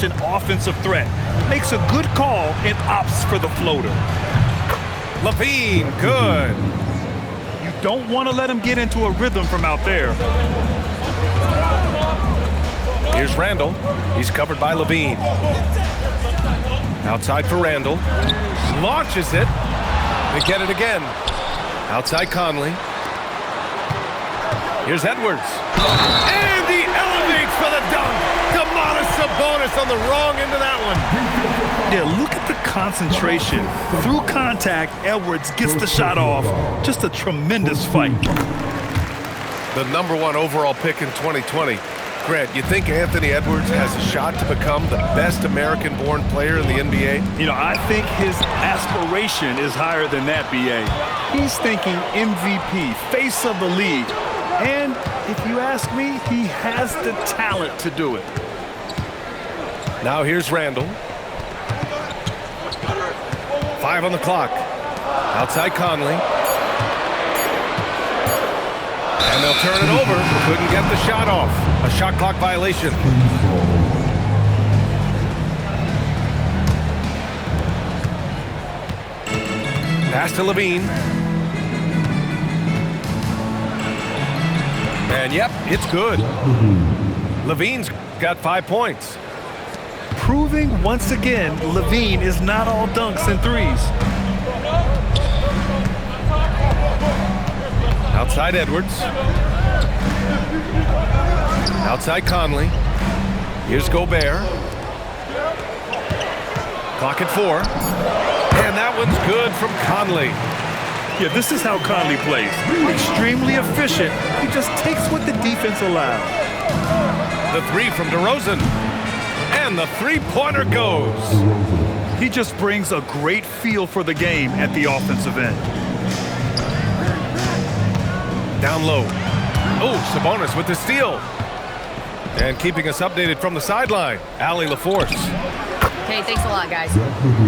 an offensive threat. Makes a good call and opts for the floater. LaVine, good. You don't want to let him get into a rhythm from out there. Here's Randall. He's covered by LaVine. Outside for Randall. Launches it. They get it again. Outside Conley. Here's Edwards. And he elevates for the dunk. Domantas Sabonis on the wrong end of that one. Yeah, look at the concentration. Through contact, Edwards gets the shot off. Just a tremendous fight. The #1 overall pick in 2020. Grant, you think Anthony Edwards has a shot to become the best American-born player in the NBA? You know, I think his aspiration is higher than that, B.A. He's thinking MVP, face of the league. And if you ask me, he has the talent to do it. Now here's Randall. 5 on the clock. Outside Conley. And they'll turn it over. Couldn't get the shot off. A shot clock violation. Pass to LaVine. And yep, it's good. LaVine's got 5 points. Proving once again, LaVine is not all dunks and threes. Outside Edwards. Outside Conley. Here's Gobert. Clock at 4. And that one's good from Conley. Yeah, this is how Conley plays. Extremely efficient. He just takes what the defense allows. The 3 from DeRozan. And the three-pointer goes. He just brings a great feel for the game at the offensive end. Down low. Oh, Sabonis with the steal. And keeping us updated from the sideline, Allie LaForce. Hey, thanks a lot, guys.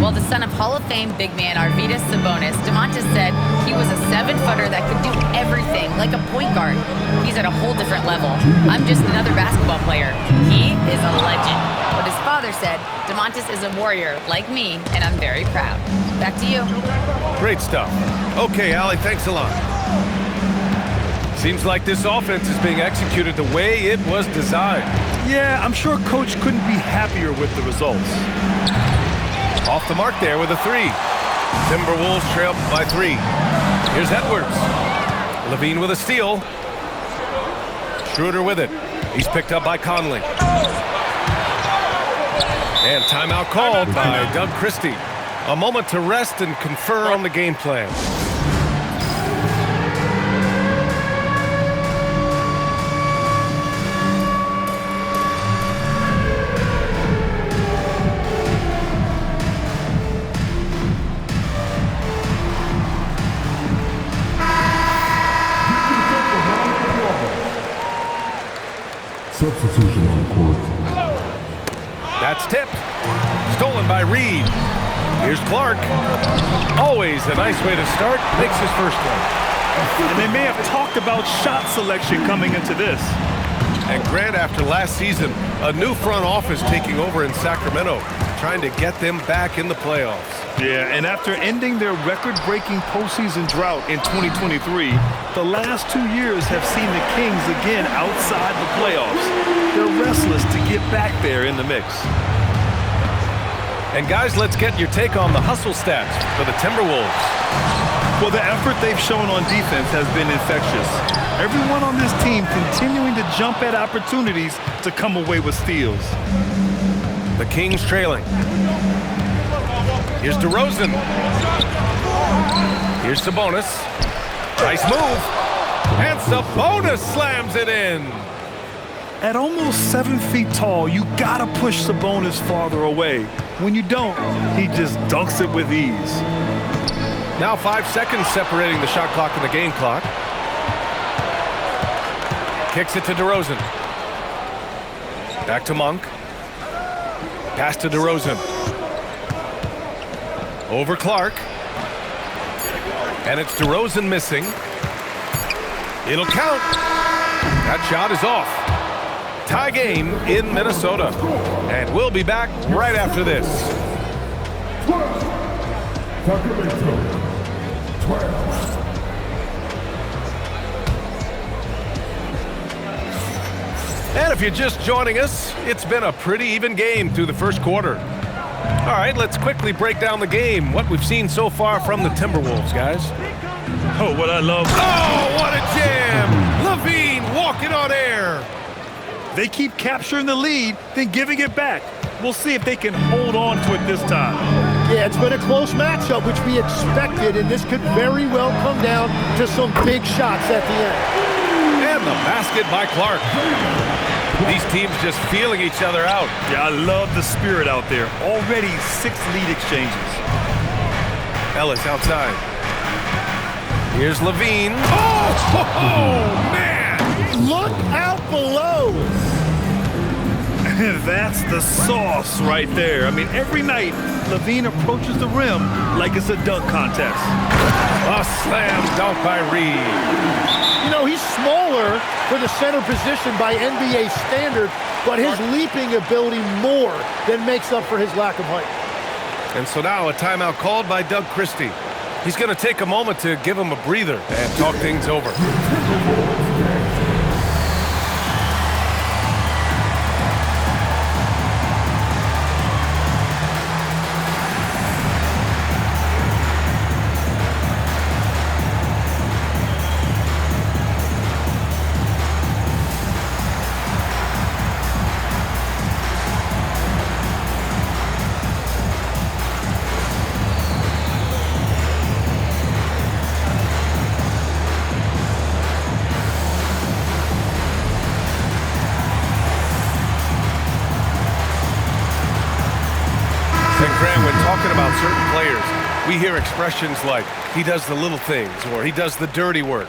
Well, the son of Hall of Fame big man Arvydas Sabonis, Domantas said he was a 7-footer that could do everything like a point guard. He's at a whole different level. I'm just another basketball player. He is a legend. But his father said Domantas is a warrior like me, and I'm very proud. Back to you. Great stuff. Okay, Allie, thanks a lot. Seems like this offense is being executed the way it was designed. Yeah, I'm sure Coach couldn't be happier with the results. Off the mark there with a 3. Timberwolves trail by 3. Here's Edwards. LaVine with a steal. Schroeder with it. He's picked up by Conley. And timeout called by Doug Christie. A moment to rest and confer on the game plan. Substitution on court. That's tipped. Stolen by Reed. Here's Clark. Always a nice way to start. Makes his first one. And they may have talked about shot selection coming into this. And Grant, after last season, a new front office taking over in Sacramento, trying to get them back in the playoffs. Yeah, and after ending their record-breaking postseason drought in 2023, the last 2 years have seen the Kings again outside the playoffs. They're restless to get back there in the mix. And guys, let's get your take on the hustle stats for the Timberwolves. Well, the effort they've shown on defense has been infectious. Everyone on this team continuing to jump at opportunities to come away with steals. The Kings trailing. Here's DeRozan. Here's Sabonis. Nice move. And Sabonis slams it in. At almost 7 feet tall, you gotta push Sabonis farther away. When you don't, he just dunks it with ease. Now 5 seconds separating the shot clock and the game clock. Kicks it to DeRozan. Back to Monk. Pass to DeRozan. Over Clark. And it's DeRozan missing. It'll count. That shot is off. tie game in Minnesota. And we'll be back right after this. 12. Sacramento. 12. And if you're just joining us, it's been a pretty even game through the first quarter. All right, let's quickly break down the game, what we've seen so far from the Timberwolves, guys. Oh, what I love. Oh, what a jam! LaVine walking on air. They keep capturing the lead, then giving it back. We'll see if they can hold on to it this time. Yeah, it's been a close matchup, which we expected, and this could very well come down to some big shots at the end. And the basket by Clark. These teams just feeling each other out. Yeah, I love the spirit out there. Already 6 lead exchanges. Ellis outside. Here's LaVine. Oh, man! Look out below! That's the sauce right there. I mean, every night, LaVine approaches the rim like it's a dunk contest. A slam dunk by Reed. You know, he's smaller for the center position by NBA standard, but his leaping ability more than makes up for his lack of height. And so now a timeout called by Doug Christie. He's going to take a moment to give him a breather and talk things over. Certain players, we hear expressions like, he does the little things, or he does the dirty work.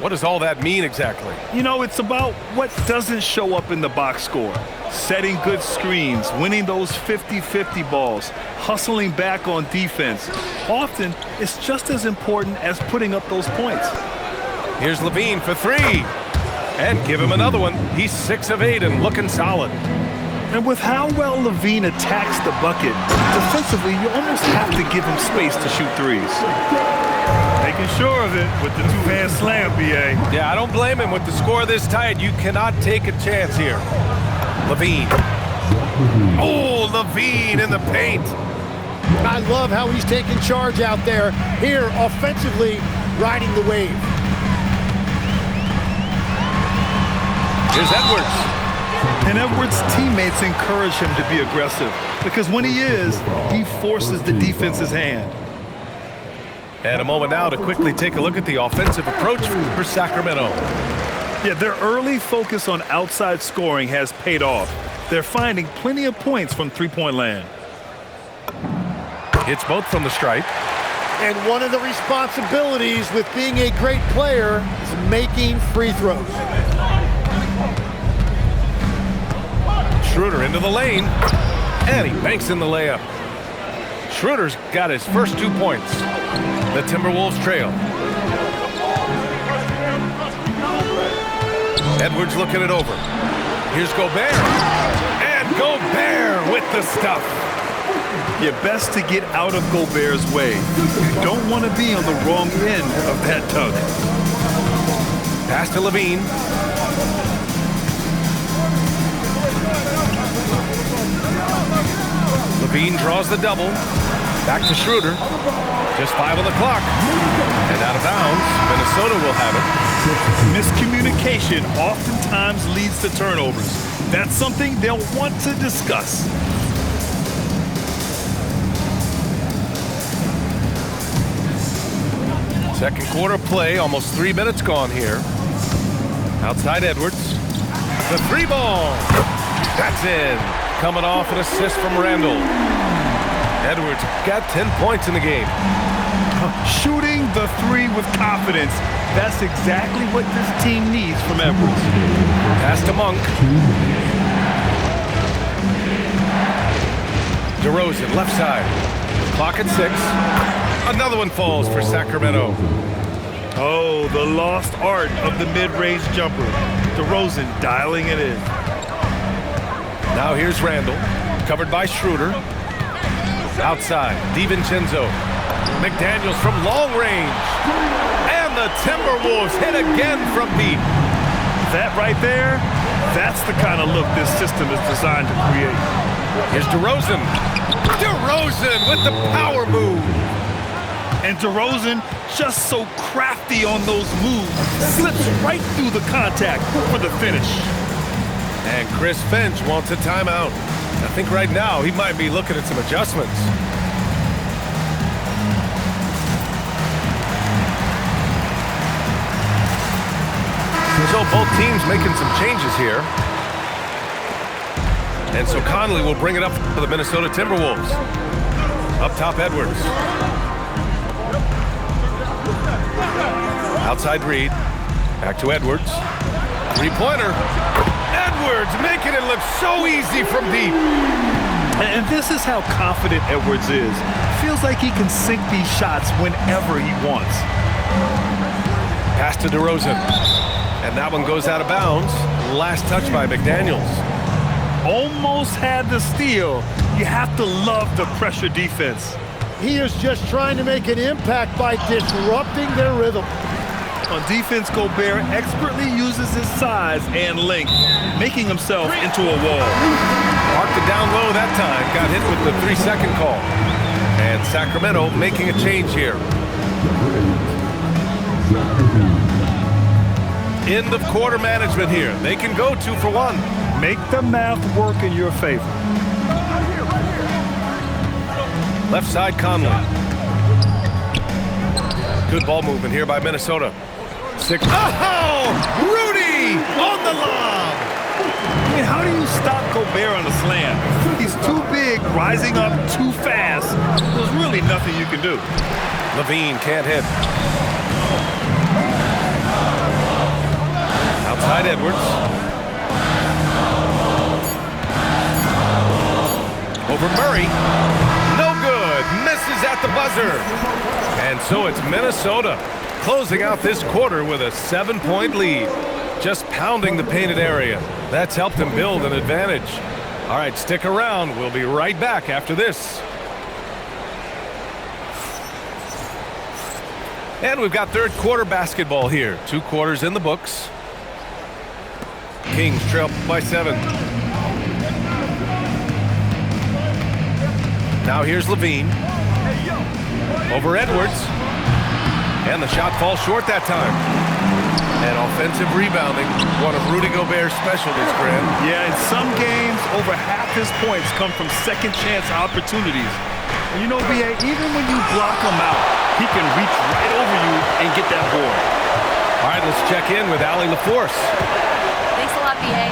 What does all that mean exactly? You know, it's about what doesn't show up in the box score. Setting good screens, winning those 50-50 balls, hustling back on defense. Often, it's just as important as putting up those points. Here's LaVine for 3. And give him another one. He's 6 of 8 and looking solid. And with how well LaVine attacks the bucket, defensively, you almost have to give him space to shoot threes. Making sure of it with the two-hand slam, B.A. Yeah, I don't blame him. With the score this tight, you cannot take a chance here. LaVine. Oh, LaVine in the paint. I love how he's taking charge out there. Here, offensively, riding the wave. Here's Edwards. And Edwards' teammates encourage him to be aggressive because when he is, he forces the defense's hand. And a moment now to quickly take a look at the offensive approach for Sacramento. Yeah, their early focus on outside scoring has paid off. They're finding plenty of points from three-point land. Hits both from the stripe. And one of the responsibilities with being a great player is making free throws. Schroeder into the lane, and he banks in the layup. Schroeder's got his first 2 points. The Timberwolves trail. Edwards looking it over. Here's Gobert, and Gobert with the stuff. You're best to get out of Gobert's way. You don't want to be on the wrong end of that tug. Pass to LaVine. LaVine draws the double. Back to Schroeder. Just 5 on the clock. And out of bounds. Minnesota will have it. Miscommunication oftentimes leads to turnovers. That's something they'll want to discuss. Second quarter play. Almost 3 minutes gone here. Outside Edwards. The 3 ball. That's in. Coming off an assist from Randall. Edwards got 10 points in the game. Shooting the 3 with confidence. That's exactly what this team needs from Edwards. Pass to Monk. DeRozan, left side. Clock at 6. Another one falls for Sacramento. Oh, the lost art of the mid-range jumper. DeRozan dialing it in. Now here's Randall, covered by Schroeder. Outside, DiVincenzo. McDaniels from long range. And the Timberwolves hit again from deep. That right there, that's the kind of look this system is designed to create. Here's DeRozan. DeRozan with the power move. And DeRozan, just so crafty on those moves, slips right through the contact for the finish. And Chris Finch wants a timeout. I think right now he might be looking at some adjustments. So both teams making some changes here. And so Conley will bring it up for the Minnesota Timberwolves. Up top, Edwards. Outside Reed. Back to Edwards. Three-pointer. Edwards making it look so easy from deep. And this is how confident Edwards is. Feels like he can sink these shots whenever he wants. Pass to DeRozan. And that one goes out of bounds. Last touch by McDaniels. Almost had the steal. You have to love the pressure defense. He is just trying to make an impact by disrupting their rhythm. On defense, Gobert expertly uses his size and length, making himself into a wall. Marked it down low that time. Got hit with the 3-second call. And Sacramento making a change here. End of quarter management here. They can go 2 for 1. Make the math work in your favor. Left side, Conley. Good ball movement here by Minnesota. Oh! Rudy on the lob! I mean, how do you stop Gobert on a slam? He's too big, rising up too fast. There's really nothing you can do. Levine can't hit. Outside Edwards. Over Murray. No good. Misses at the buzzer. And so it's Minnesota closing out this quarter with a 7-point lead. Just pounding the painted area. That's helped them build an advantage. All right, stick around. We'll be right back after this. And we've got third quarter basketball here. 2 quarters in the books. Kings trail by 7. Now here's Levine. Over Edwards. And the shot falls short that time. And offensive rebounding, one of Rudy Gobert's specialties, Grant. Yeah, in some games, over half his points come from second chance opportunities. And you know, B.A., even when you block him out, he can reach right over you and get that board. All right, let's check in with Allie LaForce. Thanks a lot, B.A.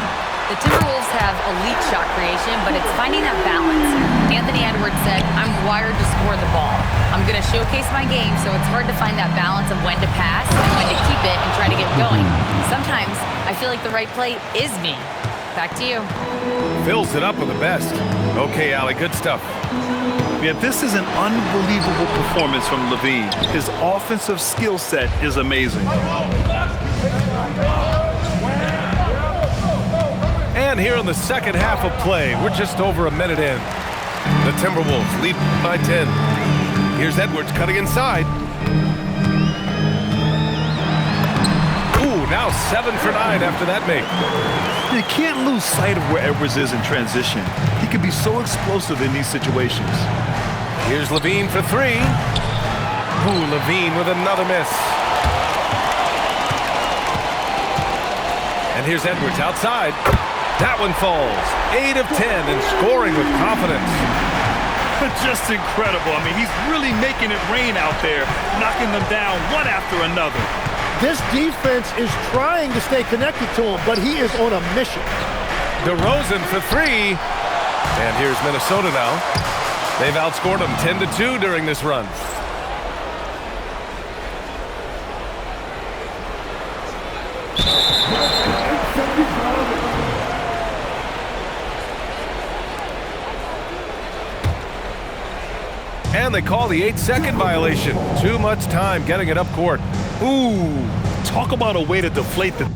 The Timberwolves have elite shot creation, but it's finding that balance. Anthony Edwards said, I'm wired to score the ball. I'm going to showcase my game, so it's hard to find that balance of when to pass and when to keep it and try to get going. Sometimes I feel like the right play is me. Back to you. Fills it up with the best. Okay, Allie, good stuff. Yeah, this is an unbelievable performance from Levine. His offensive skill set is amazing. And here in the second half of play, we're just over a minute in. The Timberwolves lead by 10. Here's Edwards cutting inside. Ooh, now 7 for 9 after that make. You can't lose sight of where Edwards is in transition. He can be so explosive in these situations. Here's Levine for 3. Ooh, Levine with another miss. And here's Edwards outside. That one falls. 8 of 10 and scoring with confidence. Just incredible. I mean, he's really making it rain out there, knocking them down one after another. This defense is trying to stay connected to him, but he is on a mission. DeRozan for 3. And here's Minnesota now. They've outscored them 10-2 during this run. And they call the 8-second violation. Too much time getting it up court. Ooh, talk about a way to deflate the